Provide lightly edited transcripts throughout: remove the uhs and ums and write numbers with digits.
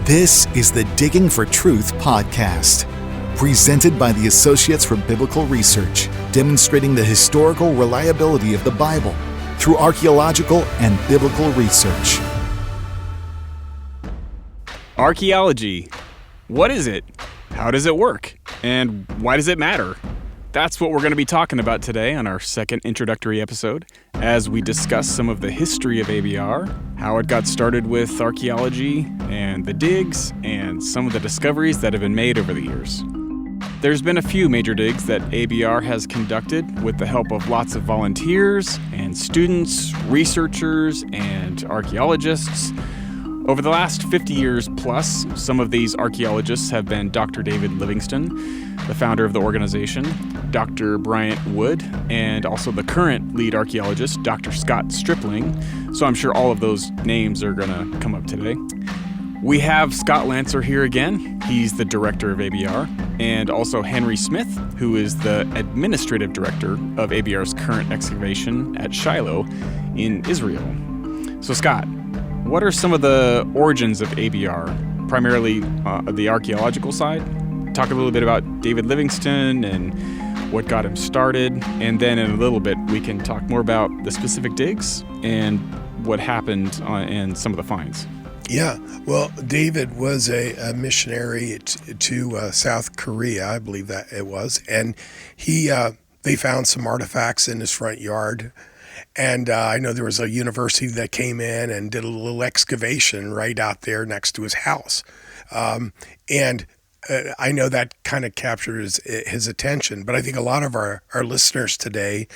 This is the Digging for Truth podcast, presented by the Associates for Biblical Research, demonstrating the historical reliability of the Bible through archaeological and biblical research. Archaeology. What is it? How does it work? And why does it matter? That's what we're going to be talking about today on our second introductory episode, as we discuss some of the history of ABR, how it got started with archaeology and the digs, and some of the discoveries that have been made over the years. There's been a few major digs that ABR has conducted with the help of lots of volunteers and students, researchers, and archaeologists. Over the last 50 years plus, some of these archaeologists have been Dr. David Livingstone, the founder of the organization, Dr. Bryant Wood, and also the current lead archaeologist, Dr. Scott Stripling. So I'm sure all of those names are going to come up today. We have Scott Lanser here again. He's the director of ABR, and also Henry Smith, who is the administrative director of ABR's current excavation at Shiloh in Israel. So Scott, what are some of the origins of ABR, primarily the archaeological side? Talk a little bit about David Livingstone and what got him started, and then in a little bit we can talk more about the specific digs and what happened and some of the finds. Yeah, well, David was a missionary to South Korea, I believe that it was, and they found some artifacts in his front yard. And I know there was a university that came in and did a little excavation right out there next to his house. And I know that kind of captured his attention. But I think a lot of our listeners today,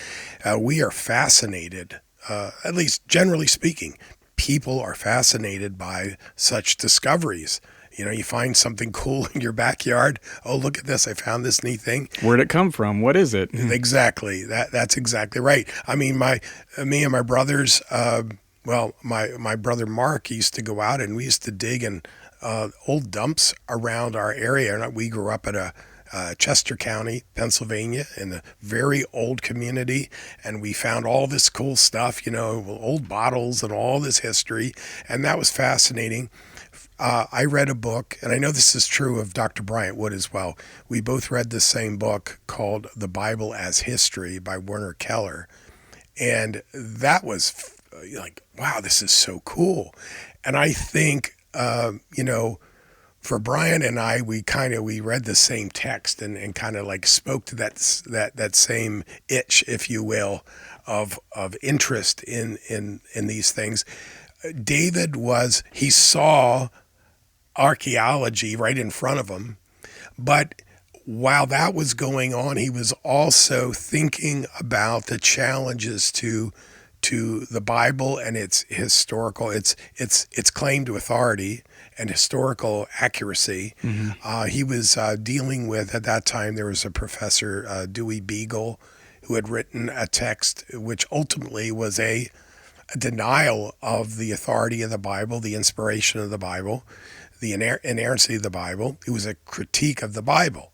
we are fascinated, at least generally speaking, people are fascinated by such discoveries. You know, you find something cool in your backyard. Oh, look at this. I found this neat thing. Where'd it come from? What is it? Exactly. That's exactly right. I mean, me and my brothers, my brother Mark used to go out and we used to dig in old dumps around our area. We grew up in Chester County, Pennsylvania, in a very old community, and we found all this cool stuff, you know, old bottles and all this history, and that was fascinating. I read a book, and I know this is true of Dr. Bryant Wood as well. We both read the same book called The Bible as History by Werner Keller. And that was like, wow, this is so cool. And I think, for Brian and I, we read the same text and kind of like spoke to that same itch, if you will, of interest in these things. David he saw archaeology right in front of him, but while that was going on, he was also thinking about the challenges to the Bible and its historical, its claim to authority and historical accuracy. Mm-hmm. He was dealing with, at that time, there was a professor, Dewey Beagle, who had written a text which ultimately was a denial of the authority of the Bible, the inspiration of the Bible, the inerrancy of the Bible. It was a critique of the Bible.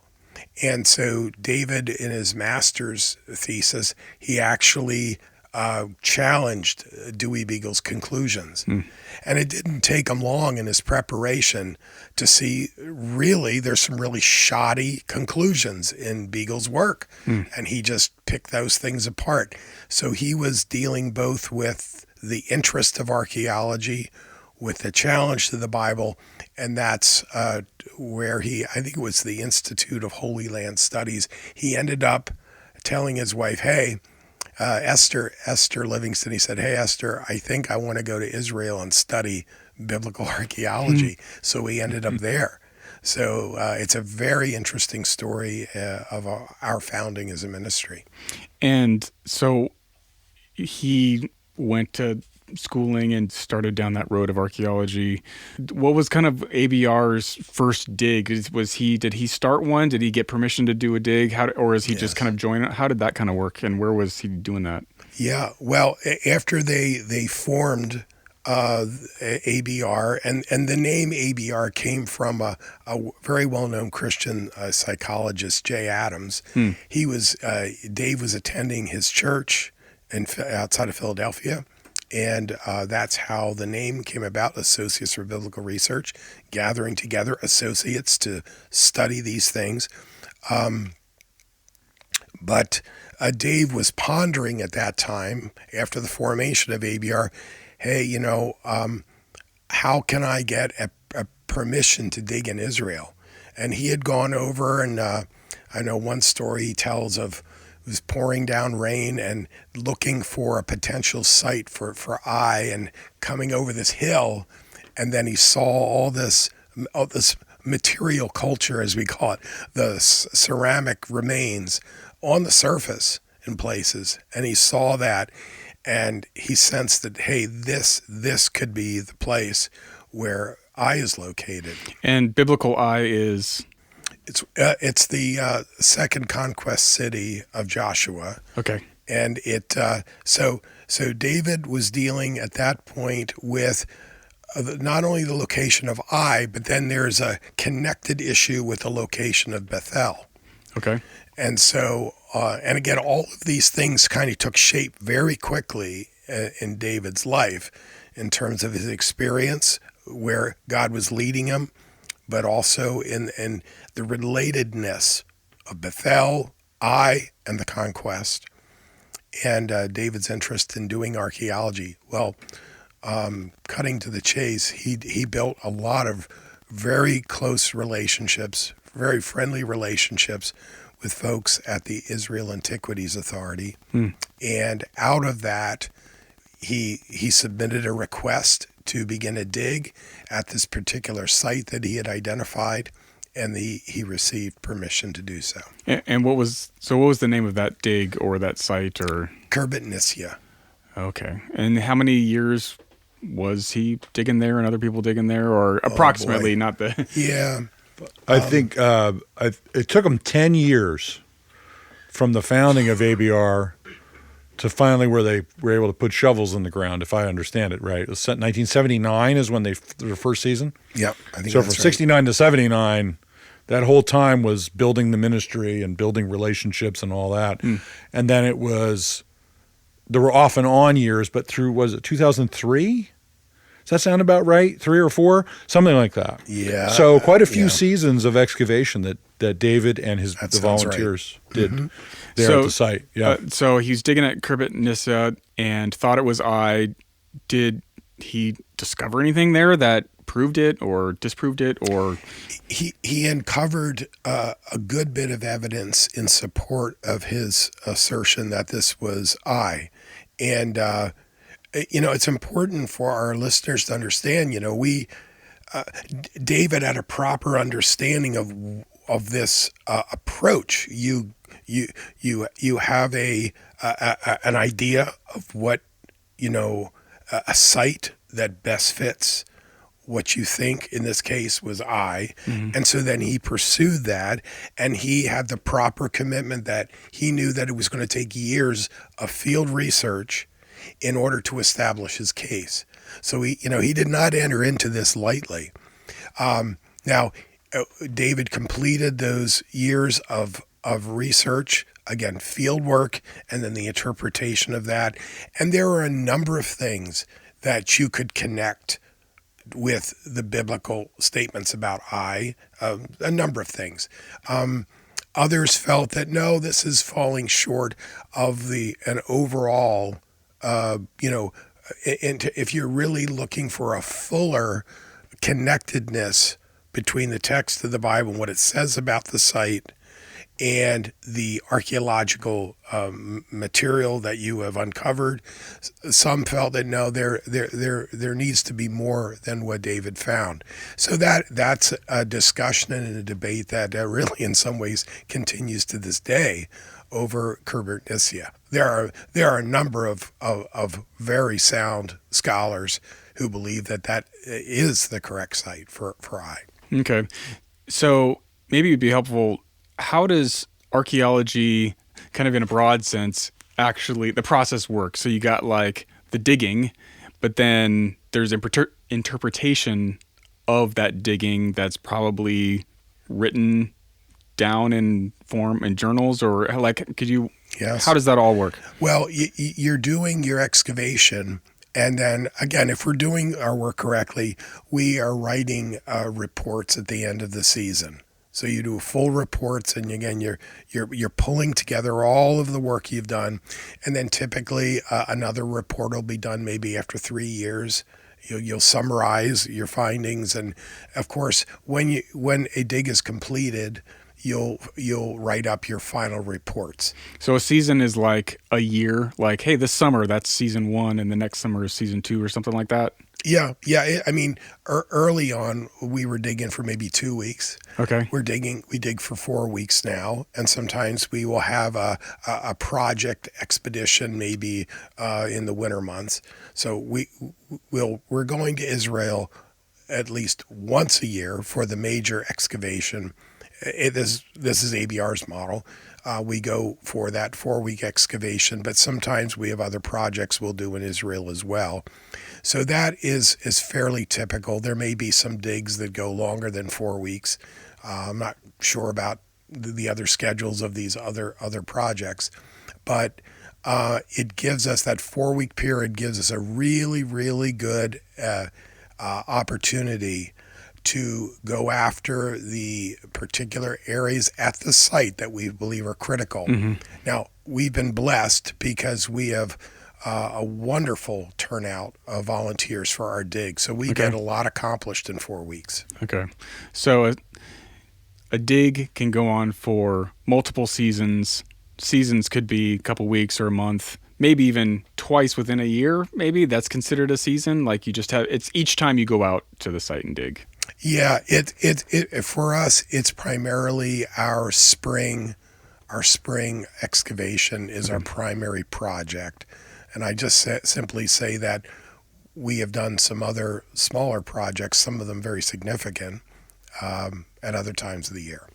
And so David, in his master's thesis, he actually challenged Dewey Beagle's conclusions. And it didn't take him long in his preparation to see really there's some really shoddy conclusions in Beagle's work. And he just picked those things apart. So he was dealing both with the interest of archaeology, with the challenge to the Bible, and that's where I think it was the Institute of Holy Land Studies, he ended up telling his wife, hey, Esther Livingstone, he said, hey, Esther, I think I want to go to Israel and study biblical archaeology. So we ended up there. So it's a very interesting story of our founding as a ministry. And so he went to schooling and started down that road of archaeology. What was kind of ABR's first dig? Did he start one? Did he get permission to do a dig? Or is he just kind of join it? How did that kind of work, and where was he doing that? Yeah, well, after they formed ABR, and the name ABR came from a very well-known Christian psychologist, Jay Adams. Dave was attending his church outside of Philadelphia, And that's how the name came about, Associates for Biblical Research, gathering together associates to study these things. But Dave was pondering at that time, after the formation of ABR, hey, how can I get a permission to dig in Israel? And he had gone over, and I know one story he tells of it was pouring down rain and looking for a potential site for Ai, and coming over this hill, and then he saw all this material culture, as we call it, the ceramic remains on the surface in places, and he saw that, and he sensed that, hey, this could be the place where Ai is located. And biblical Ai is? It's the second conquest city of Joshua. Okay. And so David was dealing at that point with not only the location of Ai, but then there's a connected issue with the location of Bethel. Okay. And so, and again, all of these things kind of took shape very quickly in David's life in terms of his experience, where God was leading him, but also in the relatedness of Bethel, Ai, and the conquest, and David's interest in doing archaeology. Well, cutting to the chase, he built a lot of very close relationships, very friendly relationships with folks at the Israel Antiquities Authority. And out of that, he submitted a request to begin a dig at this particular site that he had identified, and he received permission to do so. And what was the name of that dig or that site? Or Khirbet Nisya. Okay. And how many years was he digging there and other people digging there, or approximately? Not the Yeah. I think it took them 10 years from the founding of ABR to finally where they were able to put shovels in the ground, if I understand it right. It was 1979 is when their first season. Yep. I think so that's from 69 to 79, that whole time was building the ministry and building relationships and all that. And then there were off and on years, but through, was it 2003? Does that sound about right? 3 or 4? Something like that. Yeah. So quite a few seasons of excavation that David and the volunteers did there at the site. Yeah. So he was digging at Khirbet Nisya and thought it was Ai. Did he discover anything there that proved it or disproved it? Or he uncovered a good bit of evidence in support of his assertion that this was Ai. And it's important for our listeners to understand, David had a proper understanding of this approach. You have an idea of what, a site that best fits what you think in this case was Ai. And so then he pursued that, and he had the proper commitment that he knew that it was going to take years of field research in order to establish his case. So he did not enter into this lightly. Now, David completed those years of research, again, field work, and then the interpretation of that. And there are a number of things that you could connect with the biblical statements about Ai, a number of things. Others felt that, no, this is falling short of an overall if you're really looking for a fuller connectedness between the text of the Bible and what it says about the site and the archaeological material that you have uncovered, some felt that no, there needs to be more than what David found. So that's a discussion and a debate that really in some ways continues to this day over Khirbet Nisya. There are a number of very sound scholars who believe that is the correct site for Ai. Okay. So maybe it'd be helpful, how does archaeology, kind of in a broad sense, actually, the process work? So you got like the digging, but then there's interpretation of that digging that's probably written down in form in journals, or like, could you, Yes. how does that all work? Well, you're doing your excavation, And then again, if we're doing our work correctly, we are writing reports at the end of the season. So you do full reports, and again, you're pulling together all of the work you've done, and then typically another report will be done maybe after 3 years. You'll summarize your findings, and of course, when a dig is completed, you'll write up your final reports. So a season is like a year. Like, hey, this summer that's season 1, and the next summer is season 2, or something like that. Yeah. I mean, early on, we were digging for maybe 2 weeks. Okay. We dig for 4 weeks now, and sometimes we will have a project expedition maybe in the winter months. So we're going to Israel at least once a year for the major excavation. This is ABR's model. We go for that 4-week excavation, but sometimes we have other projects we'll do in Israel as well. So that is fairly typical. There may be some digs that go longer than 4 weeks. I'm not sure about the other schedules of these other projects, but it gives us that 4-week period gives us a really, really good opportunity to go after the particular areas at the site that we believe are critical. Mm-hmm. Now, we've been blessed because we have a wonderful turnout of volunteers for our dig. So we get a lot accomplished in 4 weeks. Okay. So a dig can go on for multiple seasons. Seasons could be a couple weeks or a month, maybe even twice within a year. Maybe that's considered a season. Like you just have, it's each time you go out to the site and dig. Yeah, it for us, it's primarily our spring excavation is our primary project. And I just simply say that we have done some other smaller projects, some of them very significant, at other times of the year.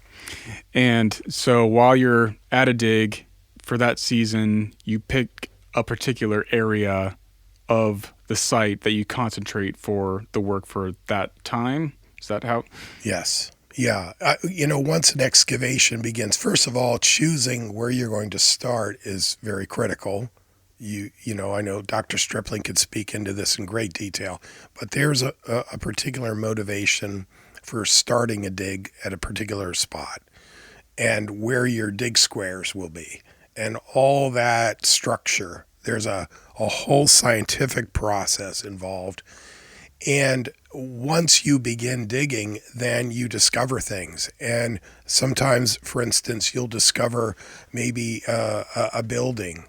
And so while you're at a dig for that season, you pick a particular area of the site that you concentrate for the work for that time. Is that how? Yes. Yeah. Once an excavation begins, first of all, choosing where you're going to start is very critical. I know Dr. Stripling could speak into this in great detail, but there's a particular motivation for starting a dig at a particular spot and where your dig squares will be and all that structure. There's a whole scientific process involved. And once you begin digging, then you discover things. And sometimes, for instance, you'll discover maybe a building.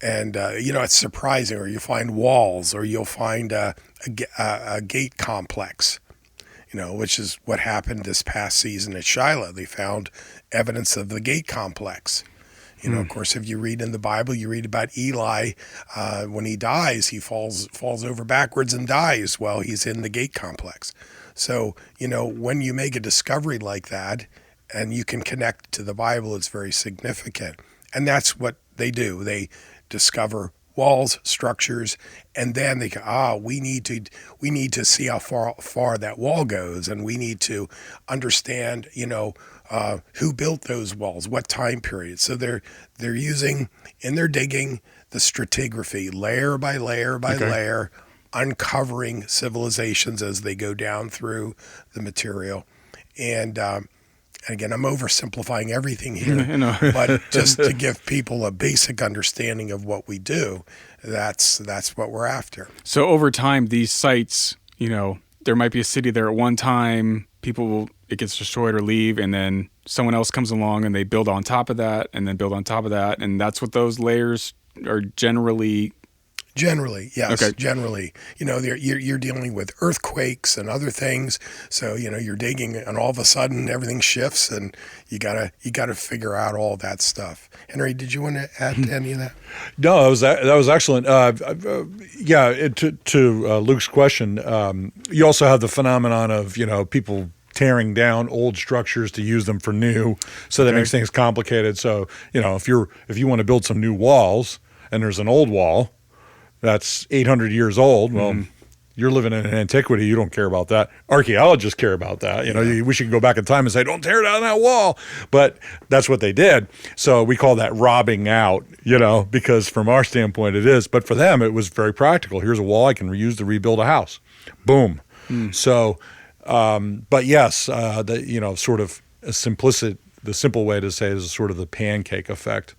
And, it's surprising, or you find walls, or you'll find a gate complex, which is what happened this past season at Shiloh. They found evidence of the gate complex. Of course, if you read in the Bible, you read about Eli. When he dies, he falls over backwards and dies while he's in the gate complex. So, when you make a discovery like that and you can connect to the Bible, it's very significant. And that's what they do. They discover walls, structures, and then they go, we need to see how far that wall goes, and we need to understand, who built those walls, what time period. So they're using in their digging the stratigraphy, layer by layer by layer, uncovering civilizations as they go down through the material. And again, I'm oversimplifying everything here, but just to give people a basic understanding of what we do, that's what we're after. So over time, these sites, there might be a city there at one time, it gets destroyed or leave, and then someone else comes along and they build on top of that and then build on top of that. And that's what those layers are generally. Generally, yes. Okay. Generally, you're dealing with earthquakes and other things. So, you're digging and all of a sudden everything shifts and you gotta figure out all that stuff. Henry, did you want to add to any of that? No, that was excellent. To Luke's question, you also have the phenomenon of, people tearing down old structures to use them for new. So that makes things complicated. So, if you want to build some new walls and there's an old wall that's 800 years old, well, You're living in antiquity. You don't care about that. Archaeologists care about that. We should go back in time and say, don't tear down that wall. But that's what they did. So we call that robbing out, because from our standpoint it is. But for them, it was very practical. Here's a wall I can reuse to rebuild a house. Boom. So, but yes, sort of the simple way to say it is sort of the pancake effect.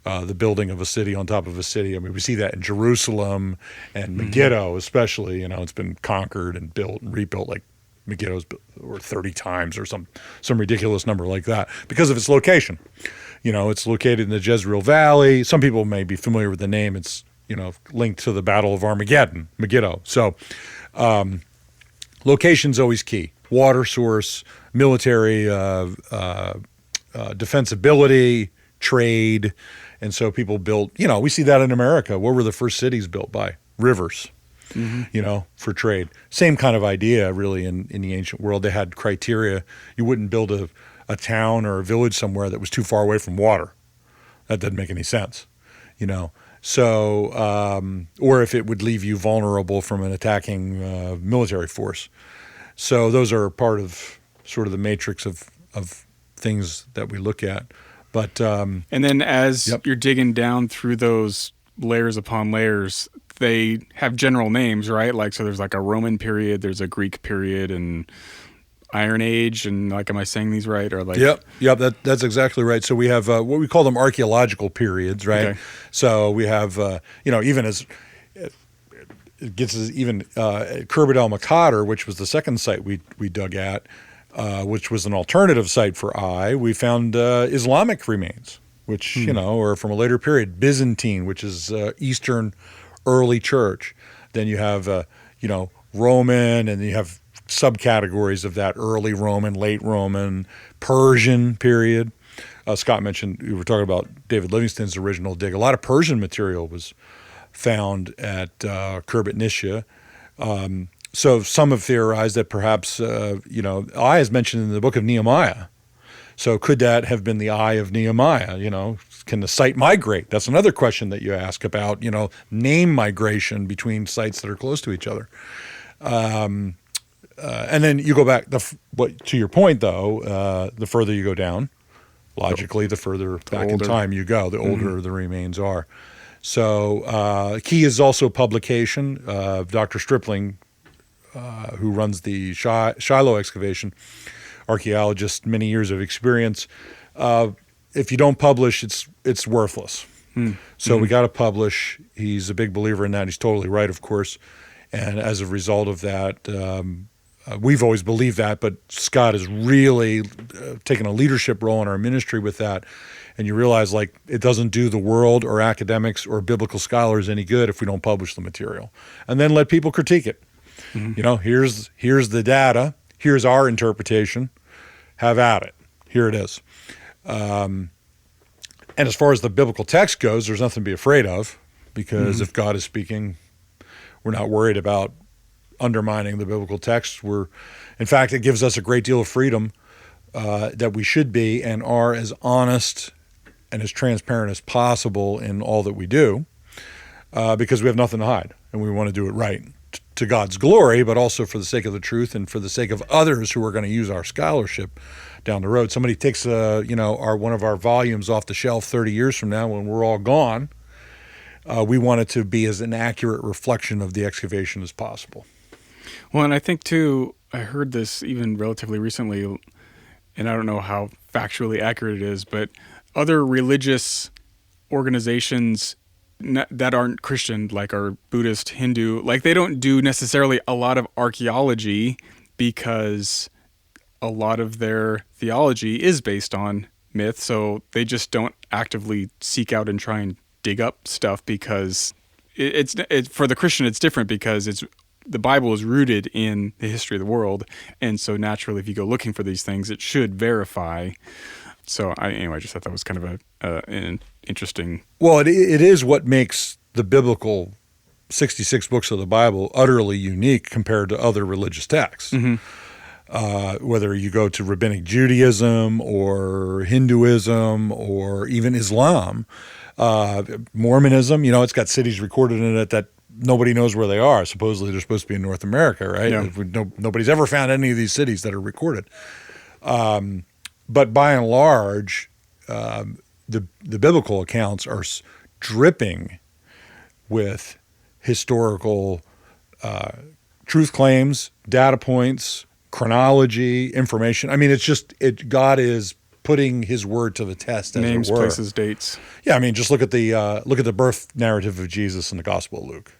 The building of a city on top of a city. I mean, we see that in Jerusalem and Megiddo, especially. It's been conquered and built and rebuilt like Megiddo's or 30 times or some ridiculous number like that because of its location. It's located in the Jezreel Valley. Some people may be familiar with the name. It's linked to the Battle of Armageddon, Megiddo. So, location's always key. Water source, military defensibility, trade. And so people built, we see that in America. What were the first cities built by? Rivers, for trade. Same kind of idea, really, in the ancient world. They had criteria. You wouldn't build a town or a village somewhere that was too far away from water. That doesn't make any sense, So, or if it would leave you vulnerable from an attacking military force. So those are part of sort of the matrix of things that we look at. But and then as you're digging down through those layers upon layers, they have general names, right? Like, so there's like a Roman period, there's a Greek period, and Iron Age, and like, am I saying these right? Or like, Yep, that's exactly right. So we have what we call them archaeological periods, right? Okay. So we have, even as it gets even Khirbet el-Maqatir, which was the second site we dug at. Which was an alternative site for we found Islamic remains, which, are from a later period. Byzantine, which is Eastern early church. Then you have, Roman, and you have subcategories of that: early Roman, late Roman, Persian period. Scott mentioned, we were talking about David Livingstone's original dig. A lot of Persian material was found at Khirbet Nisya. So some have theorized that perhaps, eye is mentioned in the book of Nehemiah. So could that have been the eye of Nehemiah? Can the site migrate? That's another question that you ask about, name migration between sites that are close to each other. And then you go back, to your point, though, the further you go down, logically, the further back in time you go, the older the remains are. So key is also publication. Dr. Stripling, who runs the Shiloh excavation, archaeologist, many years of experience. If you don't publish, it's worthless. So we got to publish. He's a big believer in that. He's totally right, of course. And as a result of that, we've always believed that, but Scott has really taken a leadership role in our ministry with that. And you realize, it doesn't do the world or academics or biblical scholars any good if we don't publish the material. And then let people critique it. Here's the data. Here's our interpretation. Have at it. Here it is. And as far as the biblical text goes, there's nothing to be afraid of, because if God is speaking, we're not worried about undermining the biblical text. In fact, it gives us a great deal of freedom that we should be and are as honest and as transparent as possible in all that we do, because we have nothing to hide and we want to do it right. To God's glory, but also for the sake of the truth and for the sake of others who are going to use our scholarship down the road. Somebody takes one of our volumes off the shelf 30 years from now when we're all gone. We want it to be as an accurate reflection of the excavation as possible. Well, and I think too, I heard this even relatively recently, and I don't know how factually accurate it is, but other religious organizations that aren't Christian, like are Buddhist, Hindu, they don't do necessarily a lot of archaeology because a lot of their theology is based on myth. So they just don't actively seek out and try and dig up stuff, because it's for the Christian, it's different because the Bible is rooted in the history of the world. And so naturally, if you go looking for these things, it should verify. So I just thought that was kind of an interesting. Well, it is what makes the biblical 66 books of the Bible utterly unique compared to other religious texts. Whether you go to Rabbinic Judaism or Hinduism or even Islam, Mormonism, it's got cities recorded in it that nobody knows where they are. Supposedly they're supposed to be in North America, right? Yeah. Nobody's ever found any of these cities that are recorded. But by and large, the biblical accounts are dripping with historical truth claims, data points, chronology, information. I mean, God is putting his word to the test, as Names, it were. places, dates. Yeah, I mean, just look at the birth narrative of Jesus in the Gospel of Luke,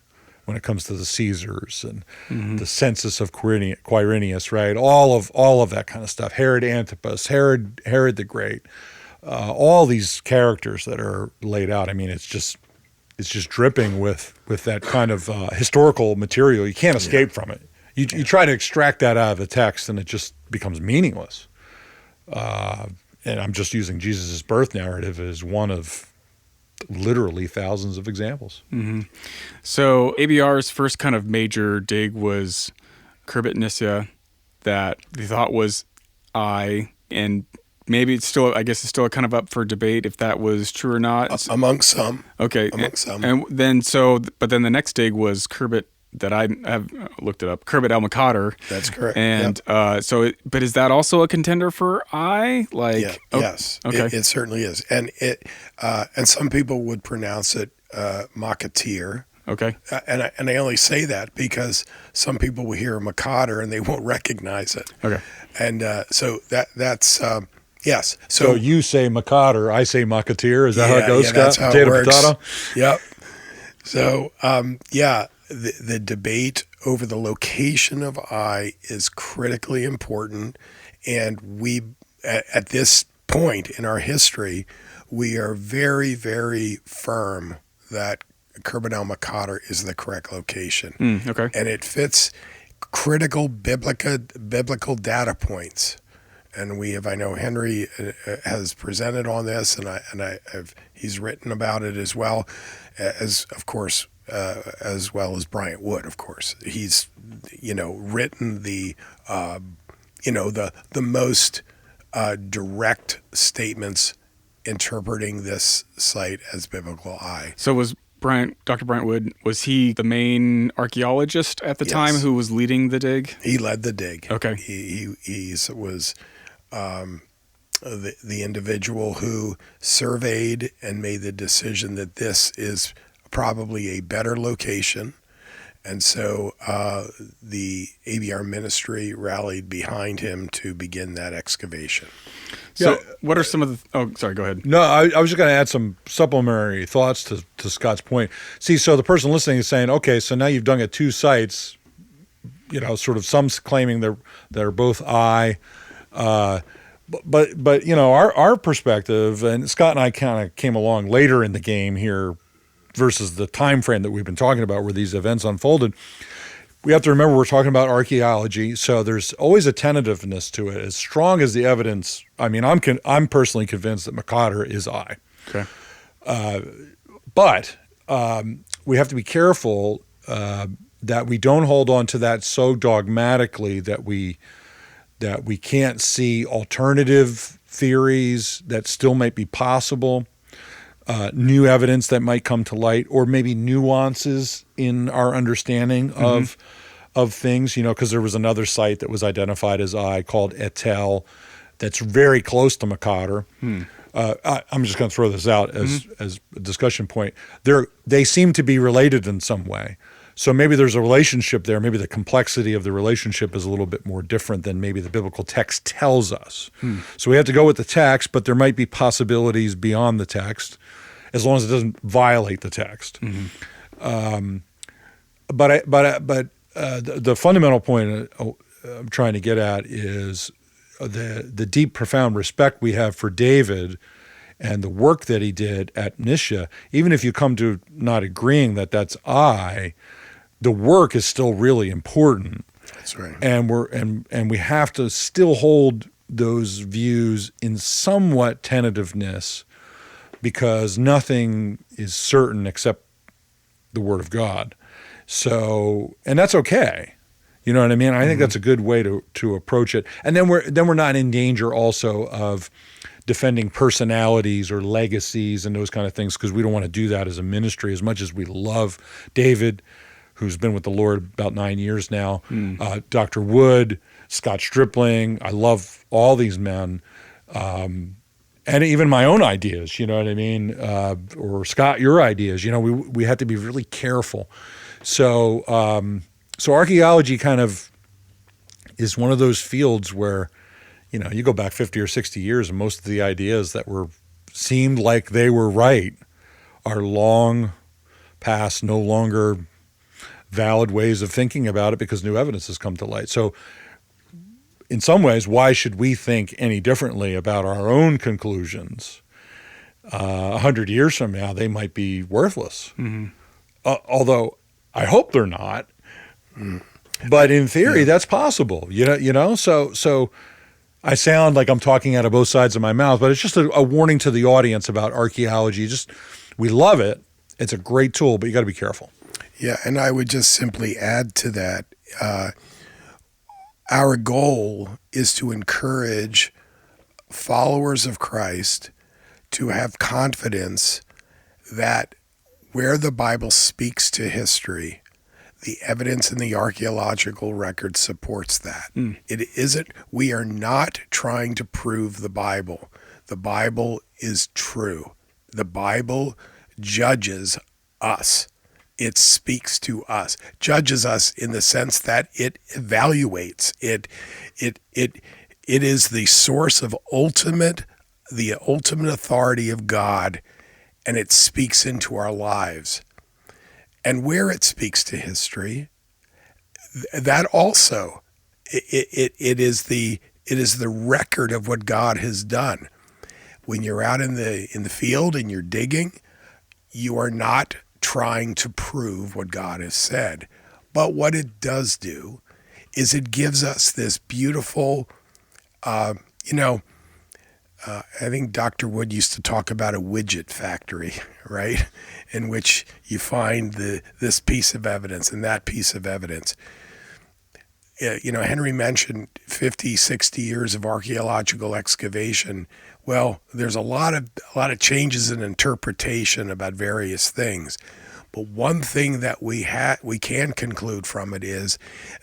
when it comes to the Caesars and the census of Quirinius, right? All of that kind of stuff. Herod Antipas, Herod the Great, all these characters that are laid out. I mean, it's just dripping with that kind of historical material. You can't escape from it. You try to extract that out of the text, and it just becomes meaningless. And I'm just using Jesus' birth narrative as one of literally thousands of examples. Mm-hmm. So ABR's first kind of major dig was Khirbet Nisya, that they thought was and maybe it's still kind of up for debate if that was true or not. Amongst some. Okay. Amongst some. And then but then the next dig was Khirbet, that I have looked it up, Khirbet el-Maqatir. That's correct. And but is that also a contender for Yes. Okay. It certainly is. And and some people would pronounce it Maqatir. Okay. And I only say that because some people will hear Maqatir and they won't recognize it. Okay. And so that's yes. So you say Maqatir, I say Maqatir. Is that how it goes, Scott? That's how Potato, it works. potato? Yep. So the debate over the location of is critically important, and we at this point in our history, we are very, very firm that Khirbet el-Maqatir is the correct location. Okay. And it fits critical biblical data points. And I know Henry has presented on this, and he's written about it as well as well as Bryant Wood, of course. He's written the most direct statements interpreting this site as biblical So was Dr. Bryant Wood, was he the main archaeologist at the time who was leading the dig? He led the dig. Okay. He was the individual who surveyed and made the decision that this is probably a better location. And so the ABR ministry rallied behind him to begin that excavation. So what are some of the... Oh, sorry, go ahead. No, I was just going to add some supplementary thoughts to Scott's point. See, so the person listening is saying, okay, so now you've done at two sites, sort of some claiming they're both but our perspective, and Scott and I kind of came along later in the game here versus the time frame that we've been talking about where these events unfolded. We have to remember we're talking about archaeology, so there's always a tentativeness to it. As strong as the evidence, I mean, I'm personally convinced that Maqatir is Okay. But we have to be careful that we don't hold on to that so dogmatically that we can't see alternative theories that still might be possible, new evidence that might come to light, or maybe nuances in our understanding of things, because there was another site that was identified as called Etel that's very close to Maqatir. I'm just going to throw this out as a discussion point. They seem to be related in some way. So maybe there's a relationship there. Maybe the complexity of the relationship is a little bit more different than maybe the biblical text tells us. So we have to go with the text, but there might be possibilities beyond the text, as long as it doesn't violate the text. But the fundamental point I'm trying to get at is the deep, profound respect we have for David and the work that he did at Nisya. Even if you come to not agreeing that that's the work is still really important. That's right. And we have to still hold those views in somewhat tentativeness, because nothing is certain except the Word of God. So, and that's okay. You know what I mean? I think that's a good way to approach it. And then we're not in danger also of defending personalities or legacies and those kind of things, because we don't want to do that as a ministry. As much as we love David, who's been with the Lord about 9 years now, Dr. Wood, Scott Stripling. I love all these men. And even my own ideas, you know what I mean? Or Scott, your ideas, you know, we have to be really careful. So archaeology kind of is one of those fields where, you know, you go back 50 or 60 years and most of the ideas that seemed like they were right are long past, no longer valid ways of thinking about it because new evidence has come to light. So in some ways, why should we think any differently about our own conclusions? 100 years from now, they might be worthless. Although I hope they're not. But in theory, that's possible. You know. So I sound like I'm talking out of both sides of my mouth, but it's just a warning to the audience about archaeology. We love it. It's a great tool, but you got to be careful. Yeah, and I would just simply add to that. Our goal is to encourage followers of Christ to have confidence that where the Bible speaks to history, the evidence in the archaeological record supports that. It isn't, we are not trying to prove the Bible. The Bible is true. The Bible judges us. It speaks to us, judges us in the sense that it evaluates. It is the source of the ultimate authority of God, and it speaks into our lives. And where it speaks to history, that also it is the record of what God has done. When you're out in the field and you're digging, you are not trying to prove what God has said. But what it does do is it gives us this beautiful, I think Dr. Wood used to talk about a widget factory, right? In which you find this piece of evidence and that piece of evidence. Henry mentioned 50, 60 years of archaeological excavation. Well, there's a lot of changes in interpretation about various things. But one thing that we can conclude from it is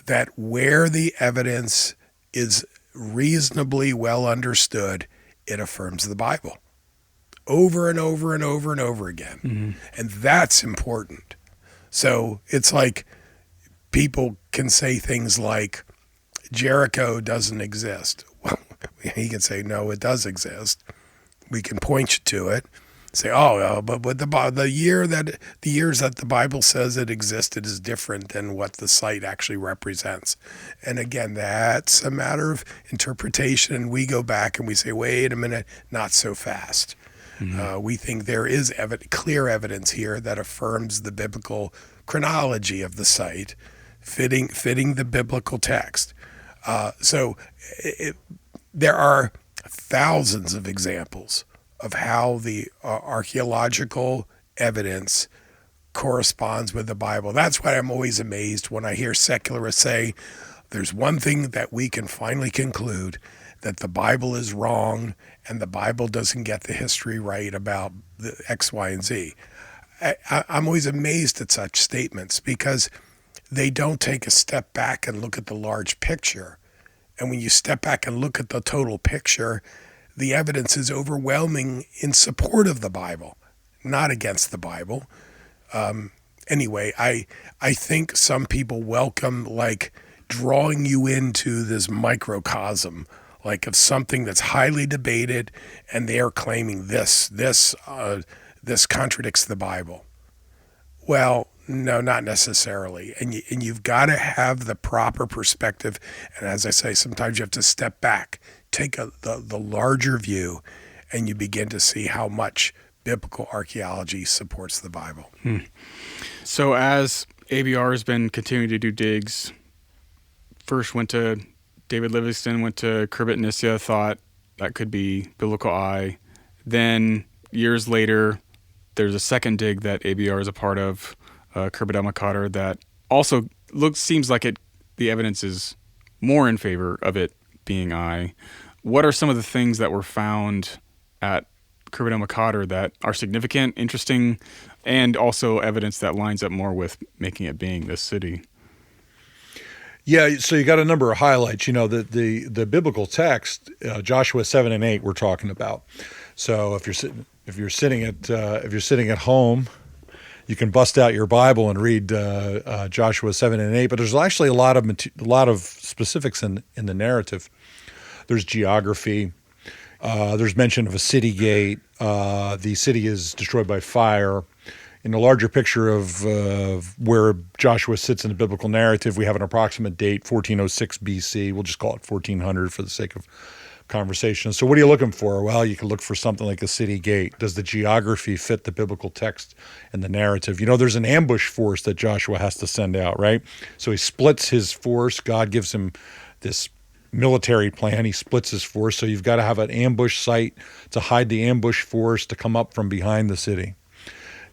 that where the evidence is reasonably well understood, it affirms the Bible over and over and over and over again. And that's important. So it's like people can say things like, Jericho doesn't exist. Well, he can say, no, it does exist. We can point you to it. Say, but the years that the Bible says it existed is different than what the site actually represents. And again, that's a matter of interpretation. And we go back and we say, wait a minute, not so fast. We think there is clear evidence here that affirms the biblical chronology of the site, fitting the biblical text. There are thousands of examples of how the archaeological evidence corresponds with the Bible. That's why I'm always amazed when I hear secularists say, there's one thing that we can finally conclude, that the Bible is wrong and the Bible doesn't get the history right about the X, Y, and Z. I'm always amazed at such statements because they don't take a step back and look at the large picture. And when you step back and look at the total picture, the evidence is overwhelming in support of the Bible, not against the Bible. Anyway, I think some people welcome like drawing you into this microcosm, like of something that's highly debated, and they're claiming this contradicts the Bible. Well, no, not necessarily. And you've got to have the proper perspective. And as I say, sometimes you have to step back, take the larger view, and you begin to see how much biblical archaeology supports the Bible. So as ABR has been continuing to do digs, first went to David Livingston, went to Khirbet Nisya, thought that could be biblical eye. Then years later, there's a second dig that ABR is a part of, Khirbet el-Maqatir, that also seems like the evidence is more in favor of it being eye. What are some of the things that were found at Khirbet el-Maqatir that are significant, interesting, and also evidence that lines up more with making it being this city? Yeah, so you got a number of highlights. The biblical text, Joshua 7 and 8, we're talking about. So if you're sitting at home, you can bust out your Bible and read Joshua 7 and 8. But there's actually a lot of specifics in the narrative. There's geography. There's mention of a city gate. The city is destroyed by fire. In the larger picture of where Joshua sits in the biblical narrative, we have an approximate date, 1406 BC. We'll just call it 1400 for the sake of conversation. So what are you looking for? Well, you can look for something like a city gate. Does the geography fit the biblical text and the narrative? There's an ambush force that Joshua has to send out, right? So he splits his force. God gives him this military plan. He splits his force. So you've got to have an ambush site to hide the ambush force to come up from behind the city.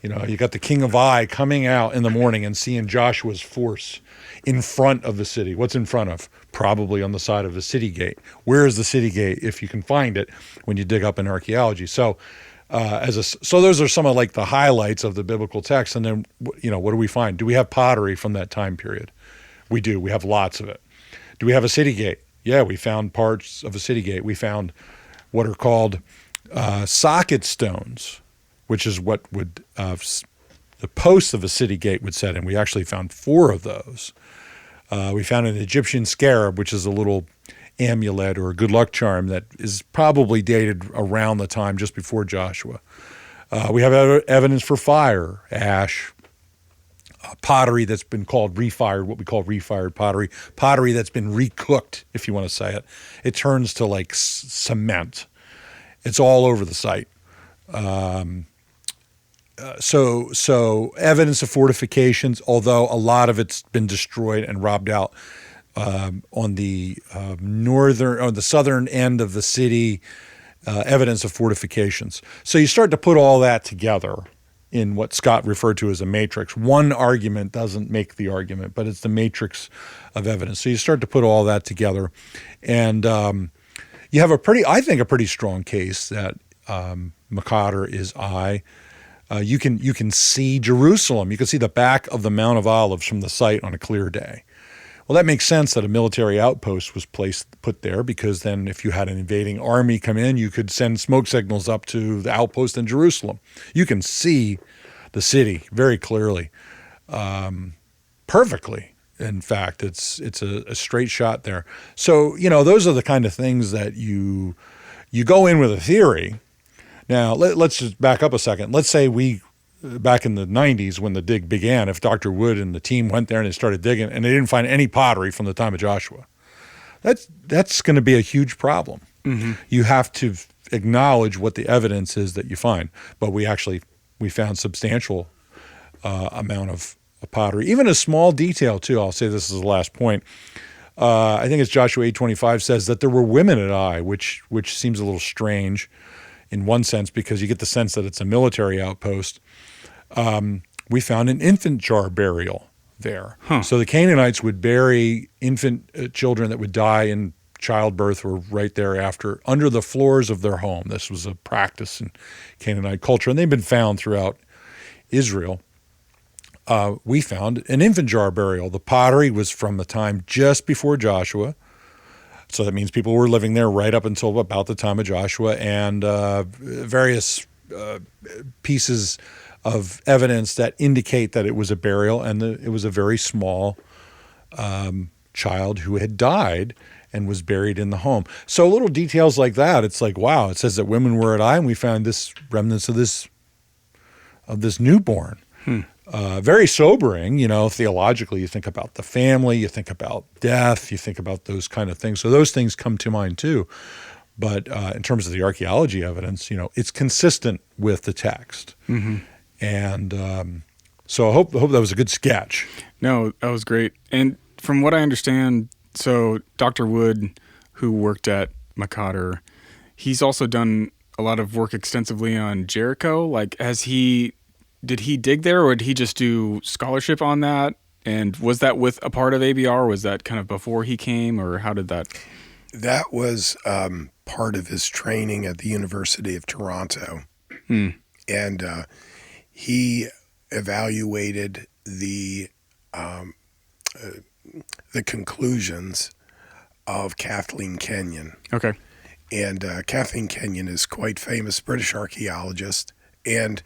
You got the king of Ai coming out in the morning and seeing Joshua's force in front of the city. What's in front of? Probably on the side of the city gate. Where is the city gate, if you can find it, when you dig up in archaeology? So, those are some of like the highlights of the biblical text. And then, what do we find? Do we have pottery from that time period? We do. We have lots of it. Do we have a city gate? Yeah, we found parts of a city gate. We found what are called socket stones, which is what would the posts of a city gate would set in. We actually found 4 of those. We found an Egyptian scarab, which is a little amulet or a good luck charm that is probably dated around the time just before Joshua. We have evidence for fire, ash, pottery that's been called refired, what we call refired pottery that's been recooked, if you want to say it. It turns to like cement. It's all over the site. So evidence of fortifications, although a lot of it's been destroyed and robbed out on the southern end of the city, evidence of fortifications. So you start to put all that together in what Scott referred to as a matrix. One argument doesn't make the argument, but it's the matrix of evidence. So you start to put all that together, and you have a pretty strong case that Maqatir is Ai. You can see Jerusalem. You can see the back of the Mount of Olives from the site on a clear day. Well, that makes sense that a military outpost was put there, because then if you had an invading army come in, you could send smoke signals up to the outpost in Jerusalem. You can see the city very clearly, perfectly. In fact, it's a straight shot there. So, those are the kind of things that you go in with a theory. Now, let's just back up a second. Let's say back in the 90s when the dig began, if Dr. Wood and the team went there and they started digging and they didn't find any pottery from the time of Joshua, that's going to be a huge problem. Mm-hmm. You have to acknowledge what the evidence is that you find. But we found substantial amount of pottery, even a small detail too. I'll say this is the last point. I think it's Joshua 8:25 says that there were women at Ai, which seems a little strange in one sense, because you get the sense that it's a military outpost. We found an infant jar burial there. Huh. So the Canaanites would bury infant children that would die in childbirth or right thereafter under the floors of their home. This was a practice in Canaanite culture, and they've been found throughout Israel. We found an infant jar burial. The pottery was from the time just before Joshua. So that means people were living there right up until about the time of Joshua, and various pieces of evidence that indicate that it was a burial, and it was a very small child who had died and was buried in the home. So little details like that, it's like, wow, it says that women were at Ai, and we found this remnants of this newborn. Very sobering, theologically. You think about the family, you think about death, you think about those kind of things. So those things come to mind too. But in terms of the archaeology evidence, it's consistent with the text. Mm-hmm. And so I hope that was a good sketch. No, that was great. And from what I understand, so Dr. Wood, who worked at Maqatir, he's also done a lot of work extensively on Jericho. Like, did he dig there, or did he just do scholarship on that? And was that with a part of ABR, or was that kind of before he came, or how did that? That was part of his training at the University of Toronto. And he evaluated the conclusions of Kathleen Kenyon. Okay. And Kathleen Kenyon is quite famous British archaeologist. And